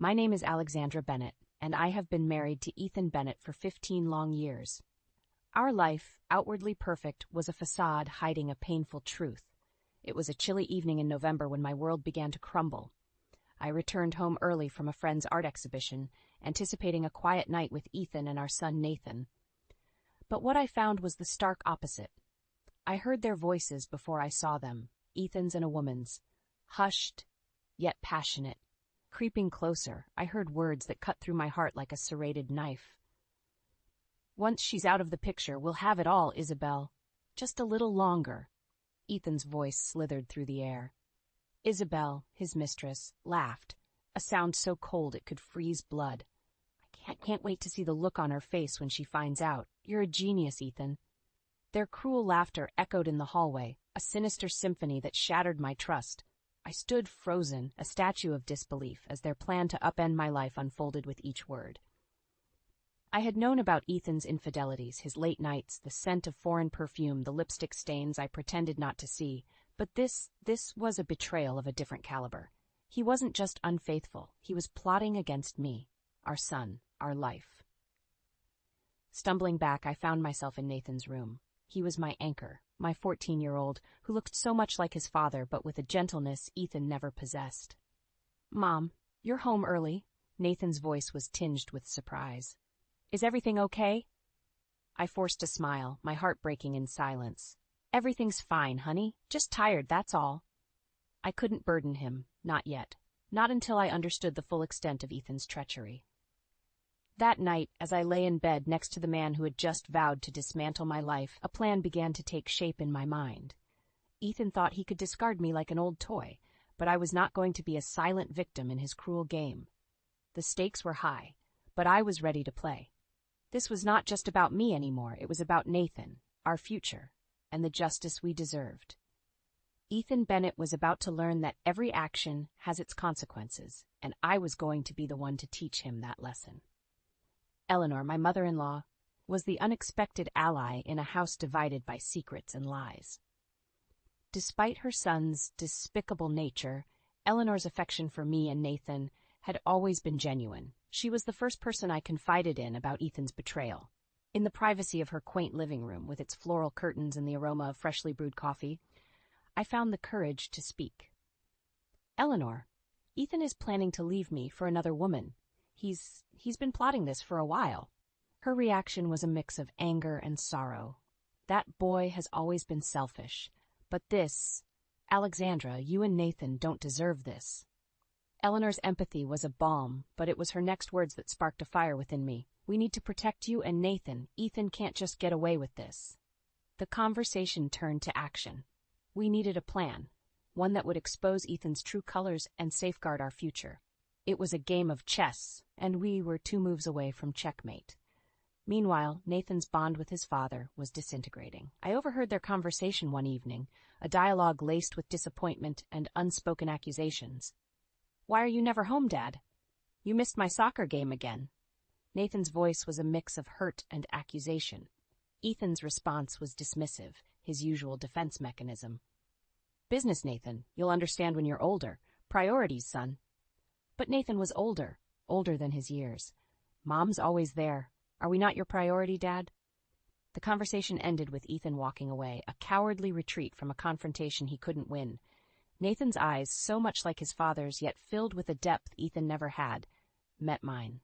My name is Alexandra Bennett, and I have been married to Ethan Bennett for 15 long years. Our life, outwardly perfect, was a facade hiding a painful truth. It was a chilly evening in November when my world began to crumble. I returned home early from a friend's art exhibition, anticipating a quiet night with Ethan and our son Nathan. But what I found was the stark opposite. I heard their voices before I saw them, Ethan's and a woman's, hushed, yet passionate. Creeping closer, I heard words that cut through my heart like a serrated knife. "Once she's out of the picture, we'll have it all, Isabel. Just a little longer." Ethan's voice slithered through the air. Isabel, his mistress, laughed, a sound so cold it could freeze blood. I can't wait to see the look on her face when she finds out. You're a genius, Ethan. Their cruel laughter echoed in the hallway, a sinister symphony that shattered my trust. I stood frozen, a statue of disbelief, as their plan to upend my life unfolded with each word. I had known about Ethan's infidelities, his late nights, the scent of foreign perfume, the lipstick stains I pretended not to see, but this was a betrayal of a different caliber. He wasn't just unfaithful, he was plotting against me, our son, our life. Stumbling back, I found myself in Nathan's room. He was my anchor, my 14-year-old, who looked so much like his father, but with a gentleness Ethan never possessed. "Mom, you're home early." Nathan's voice was tinged with surprise. "Is everything okay?" I forced a smile, my heart breaking in silence. "Everything's fine, honey. Just tired, that's all." I couldn't burden him, not yet. Not until I understood the full extent of Ethan's treachery. That night, as I lay in bed next to the man who had just vowed to dismantle my life, a plan began to take shape in my mind. Ethan thought he could discard me like an old toy, but I was not going to be a silent victim in his cruel game. The stakes were high, but I was ready to play. This was not just about me anymore, it was about Nathan, our future, and the justice we deserved. Ethan Bennett was about to learn that every action has its consequences, and I was going to be the one to teach him that lesson. Eleanor, my mother-in-law, was the unexpected ally in a house divided by secrets and lies. Despite her son's despicable nature, Eleanor's affection for me and Nathan had always been genuine. She was the first person I confided in about Ethan's betrayal. In the privacy of her quaint living room, with its floral curtains and the aroma of freshly brewed coffee, I found the courage to speak. "Eleanor, Ethan is planning to leave me for another woman. He's been plotting this for a while." Her reaction was a mix of anger and sorrow. "That boy has always been selfish. But this, Alexandra, you and Nathan don't deserve this." Eleanor's empathy was a balm, but it was her next words that sparked a fire within me. "We need to protect you and Nathan. Ethan can't just get away with this." The conversation turned to action. We needed a plan, one that would expose Ethan's true colors and safeguard our future. It was a game of chess, and we were 2 moves away from checkmate. Meanwhile, Nathan's bond with his father was disintegrating. I overheard their conversation one evening, a dialogue laced with disappointment and unspoken accusations. "Why are you never home, Dad? You missed my soccer game again." Nathan's voice was a mix of hurt and accusation. Ethan's response was dismissive, his usual defense mechanism. "Business, Nathan. You'll understand when you're older. Priorities, son." But Nathan was older than his years. "Mom's always there. Are we not your priority, Dad?" The conversation ended with Ethan walking away, a cowardly retreat from a confrontation he couldn't win. Nathan's eyes, so much like his father's, yet filled with a depth Ethan never had, met mine.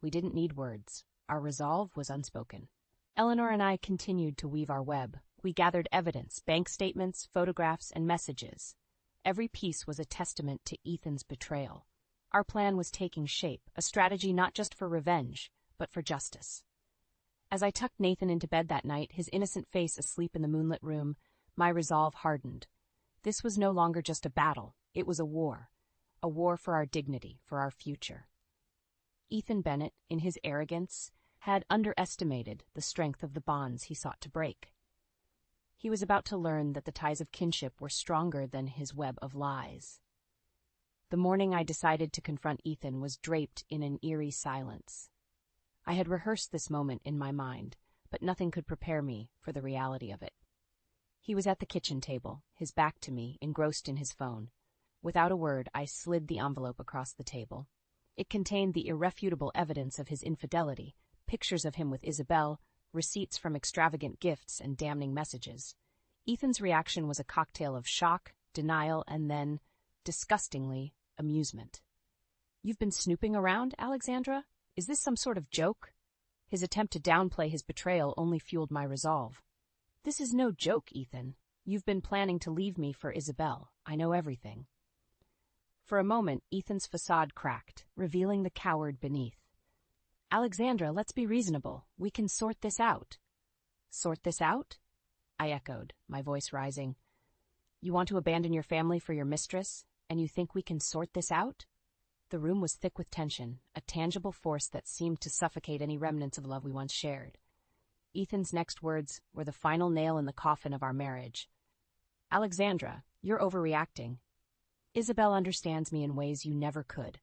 We didn't need words. Our resolve was unspoken. Eleanor and I continued to weave our web. We gathered evidence, bank statements, photographs, and messages. Every piece was a testament to Ethan's betrayal. Our plan was taking shape, a strategy not just for revenge, but for justice. As I tucked Nathan into bed that night, his innocent face asleep in the moonlit room, my resolve hardened. This was no longer just a battle, it was a war for our dignity, for our future. Ethan Bennett, in his arrogance, had underestimated the strength of the bonds he sought to break. He was about to learn that the ties of kinship were stronger than his web of lies. The morning I decided to confront Ethan was draped in an eerie silence. I had rehearsed this moment in my mind, but nothing could prepare me for the reality of it. He was at the kitchen table, his back to me, engrossed in his phone. Without a word, I slid the envelope across the table. It contained the irrefutable evidence of his infidelity, pictures of him with Isabel, receipts from extravagant gifts, and damning messages. Ethan's reaction was a cocktail of shock, denial, and then, disgustingly, amusement. "You've been snooping around, Alexandra? Is this some sort of joke?" His attempt to downplay his betrayal only fueled my resolve. "This is no joke, Ethan. You've been planning to leave me for Isabel. I know everything." For a moment, Ethan's facade cracked, revealing the coward beneath. "Alexandra, let's be reasonable. We can sort this out." "Sort this out?" I echoed, my voice rising. "You want to abandon your family for your mistress, and you think we can sort this out?" The room was thick with tension, a tangible force that seemed to suffocate any remnants of love we once shared. Ethan's next words were the final nail in the coffin of our marriage. "Alexandra, you're overreacting. Isabel understands me in ways you never could.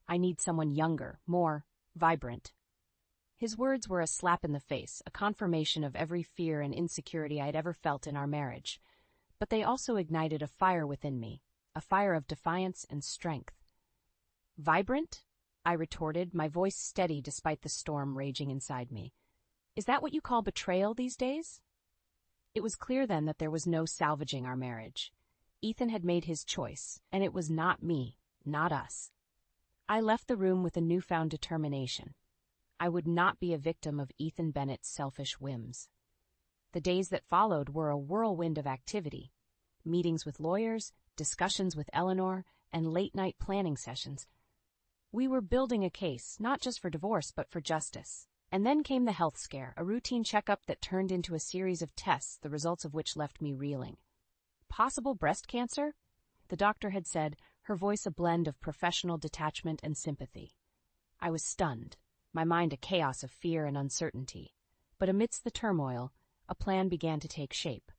I need someone younger, more vibrant." His words were a slap in the face, a confirmation of every fear and insecurity I had ever felt in our marriage. But they also ignited a fire within me, a fire of defiance and strength. "Vibrant?" I retorted, my voice steady despite the storm raging inside me. "Is that what you call betrayal these days?" It was clear then that there was no salvaging our marriage. Ethan had made his choice, and it was not me, not us. I left the room with a newfound determination. I would not be a victim of Ethan Bennett's selfish whims. The days that followed were a whirlwind of activity. Meetings with lawyers, discussions with Eleanor, and late-night planning sessions. We were building a case, not just for divorce, but for justice. And then came the health scare, a routine checkup that turned into a series of tests, the results of which left me reeling. Possible breast cancer? The doctor had said, her voice a blend of professional detachment and sympathy. I was stunned, my mind a chaos of fear and uncertainty. But amidst the turmoil, a plan began to take shape.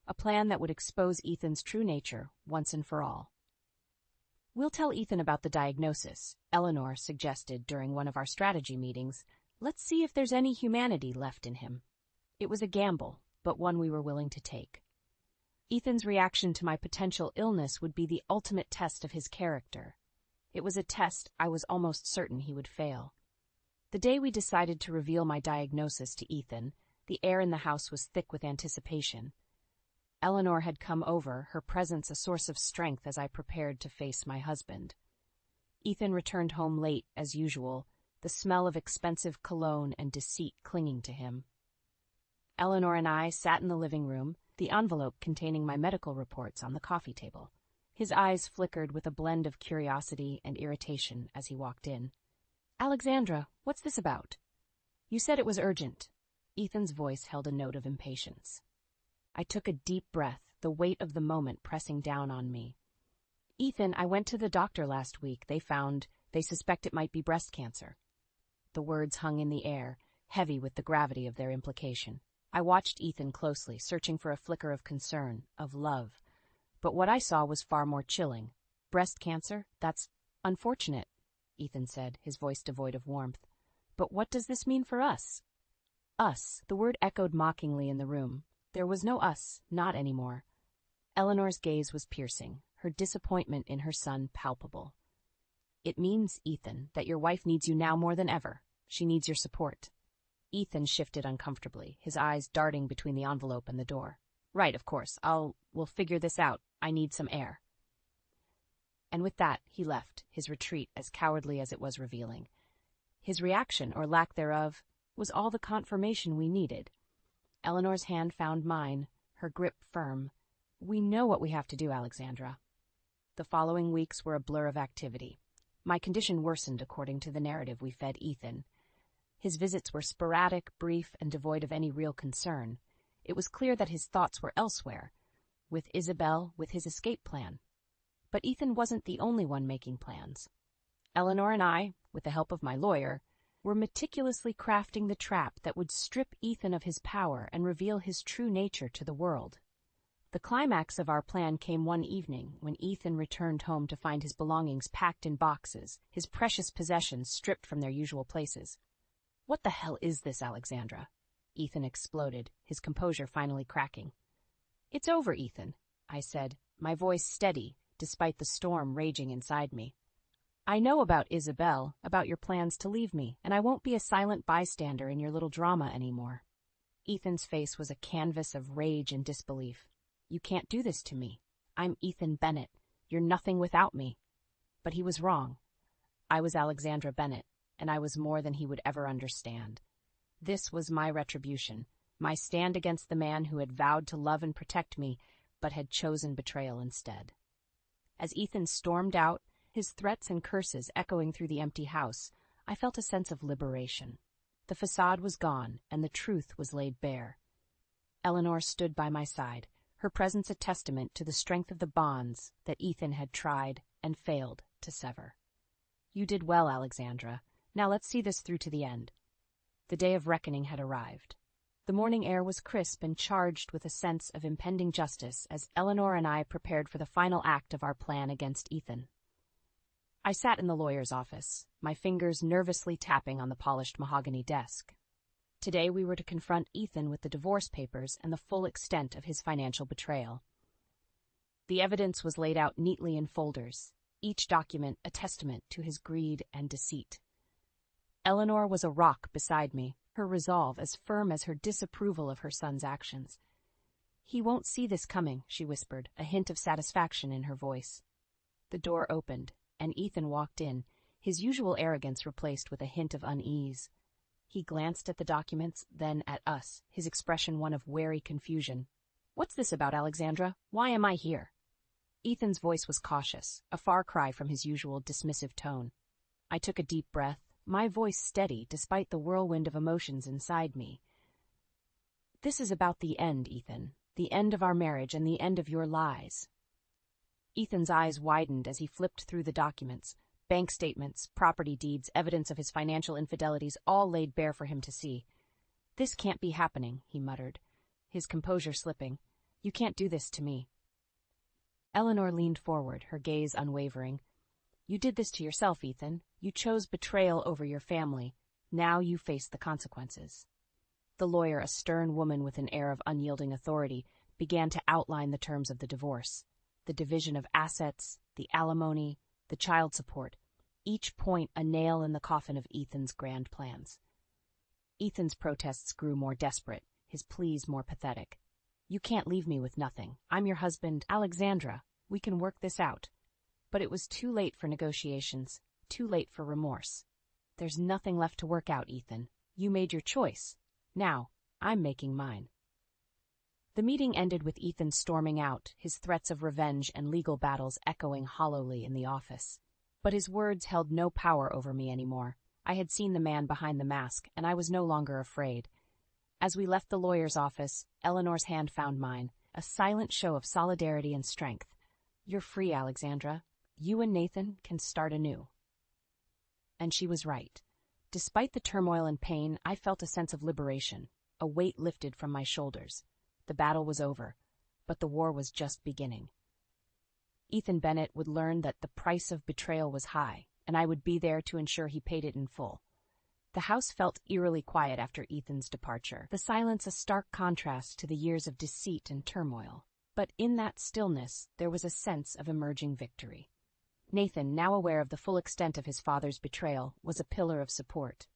A plan that would expose Ethan's true nature once and for all. "We'll tell Ethan about the diagnosis," Eleanor suggested during one of our strategy meetings. "Let's see if there's any humanity left in him." It was a gamble, but one we were willing to take. Ethan's reaction to my potential illness would be the ultimate test of his character. It was a test I was almost certain he would fail. The day we decided to reveal my diagnosis to Ethan, the air in the house was thick with anticipation. Eleanor had come over, her presence a source of strength as I prepared to face my husband. Ethan returned home late, as usual, the smell of expensive cologne and deceit clinging to him. Eleanor and I sat in the living room, the envelope containing my medical reports on the coffee table. His eyes flickered with a blend of curiosity and irritation as he walked in. "Alexandra, what's this about?" "You said it was urgent." Ethan's voice held a note of impatience. I took a deep breath, the weight of the moment pressing down on me. "Ethan, I went to the doctor last week. They suspect it might be breast cancer." The words hung in the air, heavy with the gravity of their implication. I watched Ethan closely, searching for a flicker of concern, of love. But what I saw was far more chilling. "Breast cancer? That's unfortunate," Ethan said, his voice devoid of warmth. "But what does this mean for us?" Us. The word echoed mockingly in the room. There was no us, not anymore. Eleanor's gaze was piercing, her disappointment in her son palpable. "It means, Ethan, that your wife needs you now more than ever. She needs your support." Ethan shifted uncomfortably, his eyes darting between the envelope and the door. "Right, of course. We'll figure this out. I need some air." And with that, he left, his retreat as cowardly as it was revealing. His reaction, or lack thereof, was all the confirmation we needed. Eleanor's hand found mine, her grip firm. "We know what we have to do, Alexandra." The following weeks were a blur of activity. My condition worsened according to the narrative we fed Ethan. His visits were sporadic, brief, and devoid of any real concern. It was clear that his thoughts were elsewhere, with Isabel, with his escape plan. But Ethan wasn't the only one making plans. Eleanor and I, with the help of my lawyer, were meticulously crafting the trap that would strip Ethan of his power and reveal his true nature to the world. The climax of our plan came one evening when Ethan returned home to find his belongings packed in boxes, his precious possessions stripped from their usual places. "What the hell is this, Alexandra?" Ethan exploded, his composure finally cracking. "It's over, Ethan," I said, my voice steady, despite the storm raging inside me. I know about Isabel, about your plans to leave me, and I won't be a silent bystander in your little drama anymore. Ethan's face was a canvas of rage and disbelief. You can't do this to me. I'm Ethan Bennett. You're nothing without me. But he was wrong. I was Alexandra Bennett, and I was more than he would ever understand. This was my retribution, my stand against the man who had vowed to love and protect me, but had chosen betrayal instead. As Ethan stormed out, his threats and curses echoing through the empty house, I felt a sense of liberation. The facade was gone, and the truth was laid bare. Eleanor stood by my side, her presence a testament to the strength of the bonds that Ethan had tried and failed to sever. You did well, Alexandra. Now let's see this through to the end. The day of reckoning had arrived. The morning air was crisp and charged with a sense of impending justice as Eleanor and I prepared for the final act of our plan against Ethan. I sat in the lawyer's office, my fingers nervously tapping on the polished mahogany desk. Today we were to confront Ethan with the divorce papers and the full extent of his financial betrayal. The evidence was laid out neatly in folders, each document a testament to his greed and deceit. Eleanor was a rock beside me, her resolve as firm as her disapproval of her son's actions. He won't see this coming, she whispered, a hint of satisfaction in her voice. The door opened, and Ethan walked in, his usual arrogance replaced with a hint of unease. He glanced at the documents, then at us, his expression one of wary confusion. What's this about, Alexandra? Why am I here? Ethan's voice was cautious, a far cry from his usual dismissive tone. I took a deep breath, my voice steady despite the whirlwind of emotions inside me. This is about the end, Ethan, the end of our marriage and the end of your lies. Ethan's eyes widened as he flipped through the documents. Bank statements, property deeds, evidence of his financial infidelities, all laid bare for him to see. This can't be happening, he muttered, his composure slipping. You can't do this to me. Eleanor leaned forward, her gaze unwavering. You did this to yourself, Ethan. You chose betrayal over your family. Now you face the consequences. The lawyer, a stern woman with an air of unyielding authority, began to outline the terms of the divorce. The division of assets, the alimony, the child support, each point a nail in the coffin of Ethan's grand plans. Ethan's protests grew more desperate, his pleas more pathetic. You can't leave me with nothing. I'm your husband, Alexandra. We can work this out. But it was too late for negotiations, too late for remorse. There's nothing left to work out, Ethan. You made your choice. Now, I'm making mine. The meeting ended with Ethan storming out, his threats of revenge and legal battles echoing hollowly in the office. But his words held no power over me anymore. I had seen the man behind the mask, and I was no longer afraid. As we left the lawyer's office, Eleanor's hand found mine, a silent show of solidarity and strength. You're free, Alexandra. You and Nathan can start anew. And she was right. Despite the turmoil and pain, I felt a sense of liberation, a weight lifted from my shoulders. The battle was over, but the war was just beginning. Ethan Bennett would learn that the price of betrayal was high, and I would be there to ensure he paid it in full. The house felt eerily quiet after Ethan's departure, the silence a stark contrast to the years of deceit and turmoil. But in that stillness, there was a sense of emerging victory. Nathan, now aware of the full extent of his father's betrayal, was a pillar of support.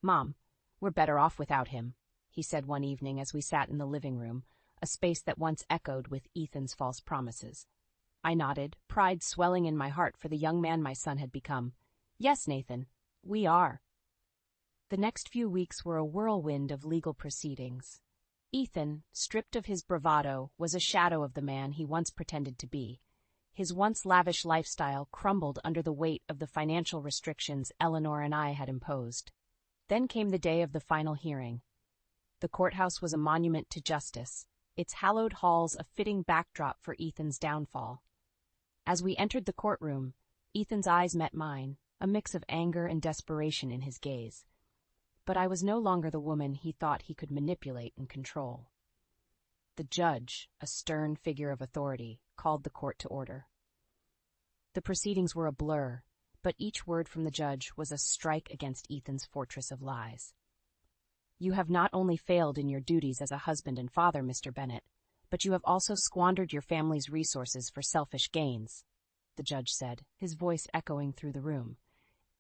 Mom, we're better off without him, he said one evening as we sat in the living room, a space that once echoed with Ethan's false promises. I nodded, pride swelling in my heart for the young man my son had become. Yes, Nathan, we are. The next few weeks were a whirlwind of legal proceedings. Ethan, stripped of his bravado, was a shadow of the man he once pretended to be. His once lavish lifestyle crumbled under the weight of the financial restrictions Eleanor and I had imposed. Then came the day of the final hearing. The courthouse was a monument to justice, its hallowed halls a fitting backdrop for Ethan's downfall. As we entered the courtroom, Ethan's eyes met mine, a mix of anger and desperation in his gaze. But I was no longer the woman he thought he could manipulate and control. The judge, a stern figure of authority, called the court to order. The proceedings were a blur, but each word from the judge was a strike against Ethan's fortress of lies. You have not only failed in your duties as a husband and father, Mr. Bennett, but you have also squandered your family's resources for selfish gains. the judge said, his voice echoing through the room.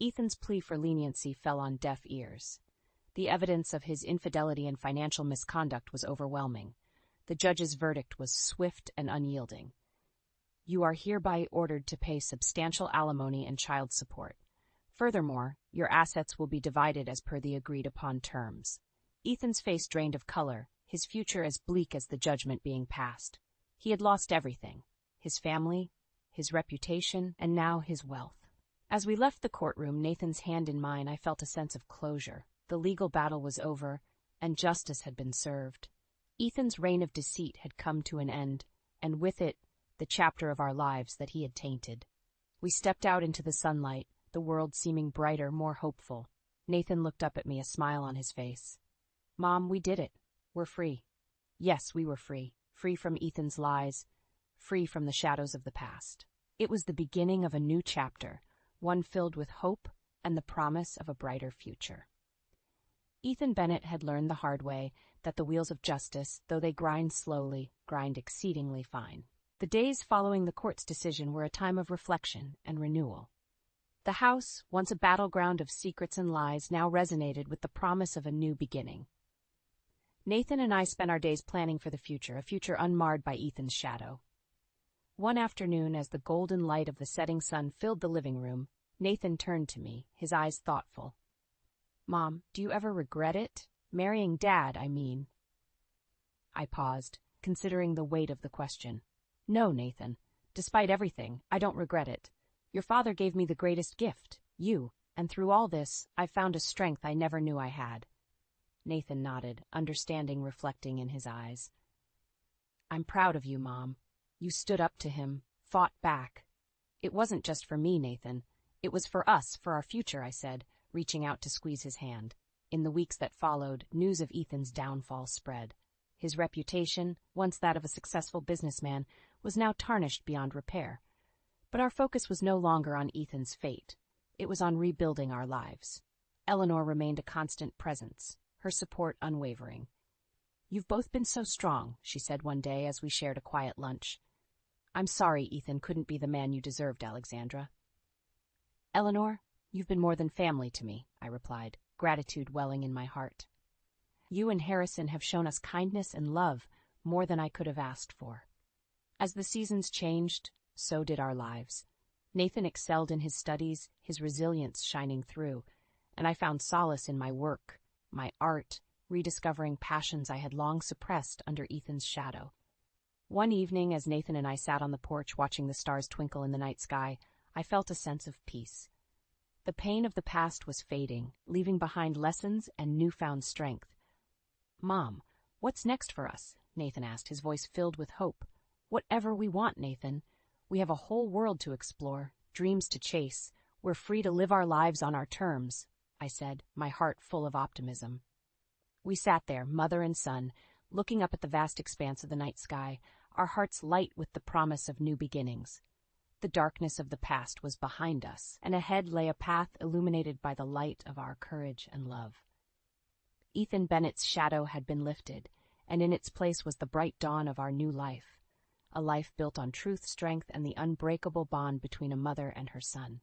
Ethan's plea for leniency fell on deaf ears. The evidence of his infidelity and financial misconduct was overwhelming. The judge's verdict was swift and unyielding. You are hereby ordered to pay substantial alimony and child support. Furthermore, your assets will be divided as per the agreed-upon terms. Ethan's face drained of color, his future as bleak as the judgment being passed. He had lost everything: his family, his reputation, and now his wealth. As we left the courtroom, Nathan's hand in mine, I felt a sense of closure. The legal battle was over, and justice had been served. Ethan's reign of deceit had come to an end, and with it, the chapter of our lives that he had tainted. We stepped out into the sunlight, the world seeming brighter, more hopeful. Nathan looked up at me, a smile on his face. Mom, we did it. We're free. Yes, we were free. Free from Ethan's lies. Free from the shadows of the past. It was the beginning of a new chapter, one filled with hope and the promise of a brighter future. Ethan Bennett had learned the hard way that the wheels of justice, though they grind slowly, grind exceedingly fine. The days following the court's decision were a time of reflection and renewal. The house, once a battleground of secrets and lies, now resonated with the promise of a new beginning. Nathan and I spent our days planning for the future, a future unmarred by Ethan's shadow. One afternoon, as the golden light of the setting sun filled the living room, Nathan turned to me, his eyes thoughtful. Mom, do you ever regret it? Marrying Dad, I mean. I paused, considering the weight of the question. No, Nathan. Despite everything, I don't regret it. Your father gave me the greatest gift, you, and through all this, I've found a strength I never knew I had. Nathan nodded, understanding reflecting in his eyes. I'm proud of you, Mom. You stood up to him, fought back. It wasn't just for me, Nathan. It was for us, for our future, I said, reaching out to squeeze his hand. In the weeks that followed, news of Ethan's downfall spread. His reputation, once that of a successful businessman, was now tarnished beyond repair. But our focus was no longer on Ethan's fate. It was on rebuilding our lives. Eleanor remained a constant presence, her support unwavering. You've both been so strong, she said one day as we shared a quiet lunch. I'm sorry Ethan couldn't be the man you deserved, Alexandra. Eleanor, you've been more than family to me, I replied, gratitude welling in my heart. You and Harrison have shown us kindness and love, more than I could have asked for. As the seasons changed, so did our lives. Nathan excelled in his studies, his resilience shining through, and I found solace in my work, my art, rediscovering passions I had long suppressed under Ethan's shadow. One evening, as Nathan and I sat on the porch watching the stars twinkle in the night sky, I felt a sense of peace. The pain of the past was fading, leaving behind lessons and newfound strength. Mom, what's next for us? Nathan asked, his voice filled with hope. Whatever we want, Nathan. We have a whole world to explore, dreams to chase. We're free to live our lives on our terms, I said, my heart full of optimism. We sat there, mother and son, looking up at the vast expanse of the night sky, our hearts light with the promise of new beginnings. The darkness of the past was behind us, and ahead lay a path illuminated by the light of our courage and love. Ethan Bennett's shadow had been lifted, and in its place was the bright dawn of our new life, a life built on truth, strength, and the unbreakable bond between a mother and her son.